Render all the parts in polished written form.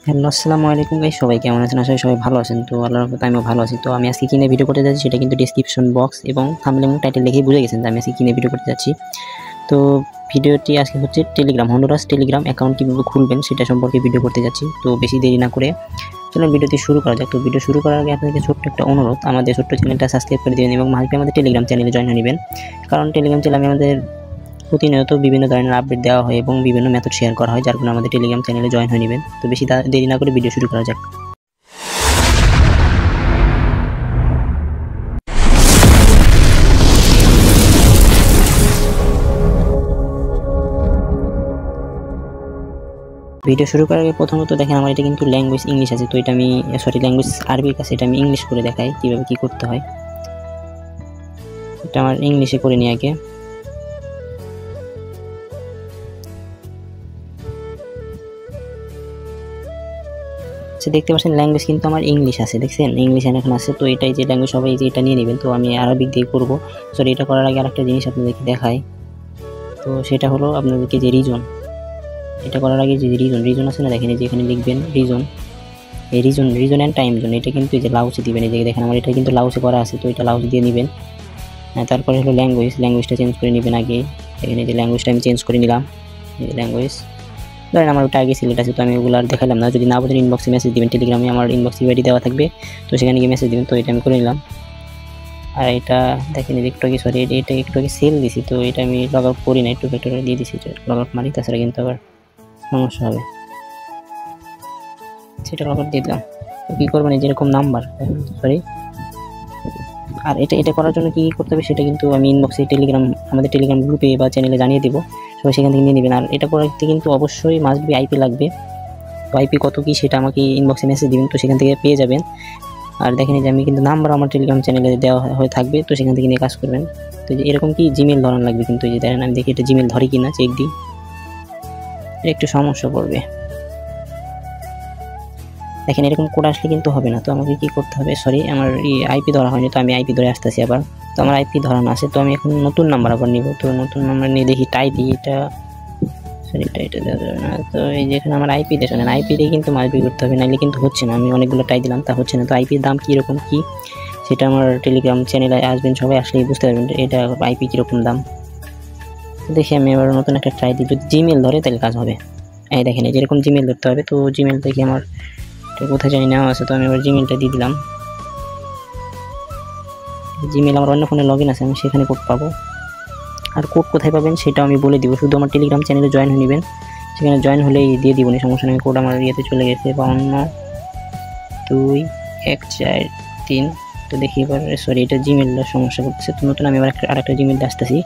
Hello, আসসালামু আলাইকুম guys, সবাই কেমন আছেন? আশা করি সবাই ভালো আছেন। তো আল্লাহর রহমতে আমিও ভালো আছি। তো আমি আজকে কি নিয়ে ভিডিও করতে যাচ্ছি সেটা কিন্তু ডেসক্রিপশন বক্স এবং থাম্বনেল এবং টাইটেল দেখেই বুঝে গেছেন যে আমি আজকে কি নিয়ে ভিডিও করতে যাচ্ছি। তো ভিডিওটি আজকে হচ্ছে টেলিগ্রাম, হন্ডুরাস টেলিগ্রাম অ্যাকাউন্ট কীভাবে খুলবেন সেটা সম্পর্কে ভিডিও করতে যাচ্ছি। তো বেশি দেরি না করে চলুন ভিডিওটি শুরু করা যাক। তো ভিডিও শুরু করার আগে আপনাদের ছোট্ট একটা অনুরোধ, আমাদের ছোট্ট চ্যানেলটা সাবস্ক্রাইব করে দিবেন এবং মাঝে আমাদের টেলিগ্রাম চ্যানেলে জয়েন হয়ে নেবেন। কারণ টেলিগ্রাম চ্যানেলে আমাদের প্রতিনিয়ত বিভিন্ন ধরনের আপডেট দেওয়া হয় এবং বিভিন্ন মেথড শেয়ার করা হয়, যার কারণে আমাদের টেলিগ্রাম চ্যানেলে জয়েন হয়ে নেবেন। তো বেশি দেরি না করে ভিডিও শুরু করা যাক। ভিডিও শুরু করার আগে প্রথমত দেখেন আমার এটা কিন্তু ল্যাঙ্গুয়েজ ইংলিশ আছে। তো এটা আমি ল্যাঙ্গুয়েজ আরবিক আছে, এটা আমি ইংলিশ করে দেখাই কীভাবে কী করতে হয়। এটা আমার ইংলিশে করে নিই আগে। দেখতে পাচ্ছেন ল্যাঙ্গুয়েজ কিন্তু আমার ইংলিশ আছে, দেখছেন ইংলিশ এখন আছে। তো এটাই যে ল্যাঙ্গুয়েজ সবাই যে এটা নিয়ে নেবেন। তো আমি আরবিক দিয়ে করবো। এটা করার আগে আরেকটা জিনিস আপনাদেরকে দেখাই। তো সেটা হলো আপনাদেরকে যে রিজন, এটা করার আগে যে রিজন আছে না, দেখেন এই যে এখানে লিখবেন রিজন, এই রিজন অ্যান্ড টাইম জোন। এটা কিন্তু এই যে লাউসে দিবেন। এই যে দেখেন আমার এটা কিন্তু লাউসে করা আছে, তো এটা লাউস দিয়ে নেবেন। তারপরে হলো ল্যাঙ্গুয়েজটা চেঞ্জ করে নেবেন আগে। এখানে যে ল্যাঙ্গুয়েজটা আমি চেঞ্জ করে নিলাম, এই ল্যাঙ্গুয়েজ ধরেন আমার ওটা আগে সিলেক্ট আছে, তো আমি ওগুলো আর দেখালাম না। যদি না বোঝেন ইনবক্সে মেসেজ দিবেন, টেলিগ্রামে আমার ইনবক্স ইউআইডি দেওয়া থাকবে, তো সেখানে গিয়ে মেসেজ দিবেন। তো এটা আমি করে নিলাম। আর এটা দেখেন একটু আগে এটা একটু আগে সেল দিছি, তো এটা আমি লগ আউট করি না, একটু ফ্যাক্টরে দিয়ে দিছি, লগ আউট মারি, তাছাড়া কিন্তু আবার সমস্যা হবে। সেটা লগ আউট দিয়ে দিলাম। তো কী করবেন, যেরকম নাম্বার আর এটা করার জন্য কী করতে হবে সেটা কিন্তু আমি ইনবক্সে আমাদের টেলিগ্রাম গ্রুপে বা চ্যানেলে জানিয়ে দেবো, সবাই সেখান থেকে নিয়ে নেবেন। আর এটা করতে কিন্তু অবশ্যই মাস্ট বি আইপি লাগবে। তো আইপি কত কী সেটা আমাকে ইনবক্সে মেসেজ দিবেন, তো সেখান থেকে পেয়ে যাবেন। আর দেখেন যে আমি কিন্তু নাম্বার আমার টেলিগ্রাম চ্যানেলে দেওয়া হয়ে থাকবে, তো সেখান থেকে নিয়ে কাজ করবেন। তো যে এরকম কি জিমেল ধরান লাগবে, কিন্তু এই যে দেখেন আমি দেখি এটা জিমেল ধরে কি না চেক দিই, একটু সমস্যা পড়বে। দেখেন এরকম কোড আসলে কিন্তু হবে না। তো আমাকে কী করতে হবে, আমার আইপি ধরা হয়নি, তো আমি আইপি ধরে আসতেছি আবার। তো আমার আইপি ধরানো আছে, তো আমি এখন নতুন নাম্বার আবার নিব। তো নতুন নাম্বার নিয়ে দেখি টাইপি, এটা এটা দেওয়া যাবে না। তো এই যে এখানে আমার আইপি দিয়ে শোনেন, আইপি দিয়ে কিন্তু মাসবি করতে হবে, নাইলে কিন্তু হচ্ছে না। আমি অনেকগুলো ট্রাই দিলাম, তা হচ্ছে না। তো আইপির দাম কীরকম কী সেটা আমার টেলিগ্রাম চ্যানেলে আসবেন, সবাই আসলেই বুঝতে পারবেন এটা আইপি কীরকম দাম। তো দেখি আমি এবার নতুন একটা ট্রাই দিই, যদি জিমেল ধরে তাহলে কাজ হবে। এই দেখেন এই যেরকম জিমেল ধরতে হবে। তো জিমেল দেখি আমার কোথায় জানি নেওয়া আছে, তো আমি এবার জিমেলটা দিয়ে দিলাম। জিমেল আমার অন্য ফোনে লগ ইন আছে, আমি সেখানে কোড পাবো। আর কোড কোথায় পাবেন সেটাও আমি বলে দিব, শুধু আমার টেলিগ্রাম চ্যানেলে জয়েন হয়ে নেবেন। সেখানে জয়েন হলেই দিয়ে দিব, সমস্যা নেই। কোড আমার ইয়েতে চলে গেছে 522143। তো দেখি এবার এটা জিমেলটার সমস্যা করতেছে। তো নতুন আমি এবার আরেকটা জিমেল আসতেছি।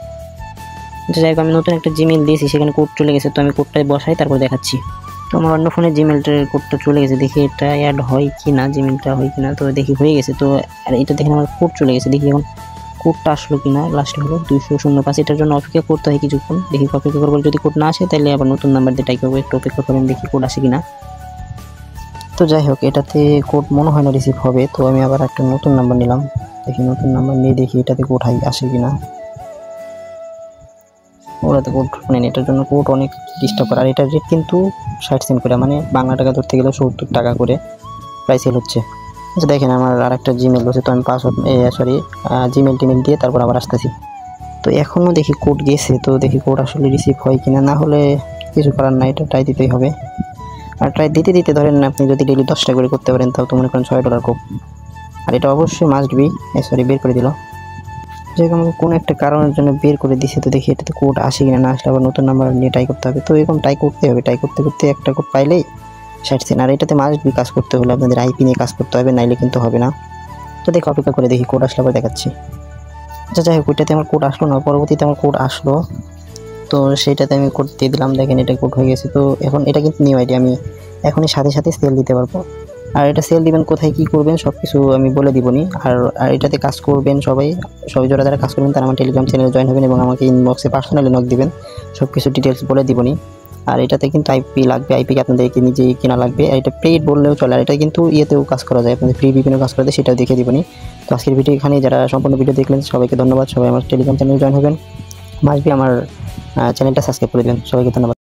যাই হোক আমি নতুন একটা জিমেল দিয়েছি, সেখানে কোড চলে গেছে। তো আমি কোডটাই বসাই, তারপর দেখাচ্ছি। তো আমার অন্য ফোনে জিমেলটার কোডটা চলে গেছে, দেখি এটা অ্যাড হয় কি না, জিমেলটা হয় কি না। তো দেখি হয়ে গেছে। তো আর এটা দেখেন আমার কোড চলে গেছে, দেখি এখন কোডটা আসলো কি না। লাস্টে হলো 205। এটার জন্য অপেক্ষা করতে হয় কিছুক্ষণ, দেখি অপেক্ষা করবো। যদি কোড না আসে তাহলে আবার নতুন নাম্বার দিয়ে টাইপ করবো, একটু অপেক্ষা করবেন, দেখি কোড আসে কি না। তো যাই হোক এটাতে কোড মনে হয় না রিসিভ হবে, তো আমি আবার একটা নতুন নাম্বার নিলাম। দেখি নতুন নাম্বার নিয়ে দেখি এটাতে কোড আসে কি না। ওরাতে কোড নেন, এটার জন্য কোড অনেক ডিস্টার্ব করে। আর এটার রেট কিন্তু 60 সেন্ট করে, মানে বাংলা টাকা ধরতে গেলে 70 টাকা করে প্রাইস সেল হচ্ছে। আচ্ছা দেখেন আমার আর একটা জিমেল বসে, তো আমি পাসওয়ার্ড জিমেল টিমেল দিয়ে তারপর আবার আসতেছি। তো এখনও দেখি কোড গেছে, তো দেখি কোড আসলে রিসিভ হয় কিনা। না হলে কিছু করার না, এটা ট্রাই দিতেই হবে। আর ট্রাই দিতে দিতে ধরেন আপনি যদি ডেলি 10টা করে করতে পারেন, তাও তো মনে করেন $6 কোড। আর এটা অবশ্যই মাস্ট বি বের করে দিল, যেরকম আমাকে কোনো একটা কারণের জন্য বের করে দিছে। তো দেখি এটাতে কোড আসে কিনা, না আসলে আবার নতুন নাম্বার নিয়ে ট্রাই করতে হবে। তো এরকম ট্রাই করতে হবে, ট্রাই করতে করতে একটা কোড পাইলেই 60 সেন্ট। আর এটাতে মাস্ট বি কাজ করতে হলে আপনাদের আইপি নিয়ে কাজ করতে হবে, নাইলে কিন্তু হবে না। তো দেখি অপেক্ষা করে দেখি কোড আসলে আবার দেখাচ্ছি। আচ্ছা যাই হোক ওইটাতে আমার কোড আসলো না, পরবর্তীতে আমার কোড আসলো। তো সেইটাতে আমি কোড দিয়ে দিলাম, দেখেন এটা কোড হয়ে গেছে। তো এখন এটা কিন্তু নিউ আইডি, আমি এখনই সাথে সাথে সেল দিতে পারবো। আর এটা সেল দিবেন, কোথায় কী করবেন সব কিছু আমি বলে দিবনি। আর এটাতে কাজ করবেন সবাই যারা কাজ করবেন তারা আমার টেলিগ্রাম চ্যানেলে জয়েন হবেন এবং আমাকে ইনবক্সে পার্সোনালি নক দিবেন, সব কিছু ডিটেলস বলে দিবনি। আর এটাতে কিন্তু আইপি লাগবে, আইপিকে আপনাদেরকে নিজেই কেনা লাগবে। আর এটা পেইড বললেও চলে, আর এটা কিন্তু ইয়েতেও কাজ করা যায়, আপনাদের ফ্রি ভিপিএনেও কাজ করা যায়, সেটাও দেখে দিবনি। তো আজকের ভিডিও এখানে, যারা সম্পূর্ণ ভিডিও দেখলেন সবাইকে ধন্যবাদ। সবাই আমার টেলিগ্রাম চ্যানেলে জয়েন হবেন, মাস্ট বি আমার চ্যানেলটা সাবস্ক্রাইব করে দেবেন। সবাইকে ধন্যবাদ।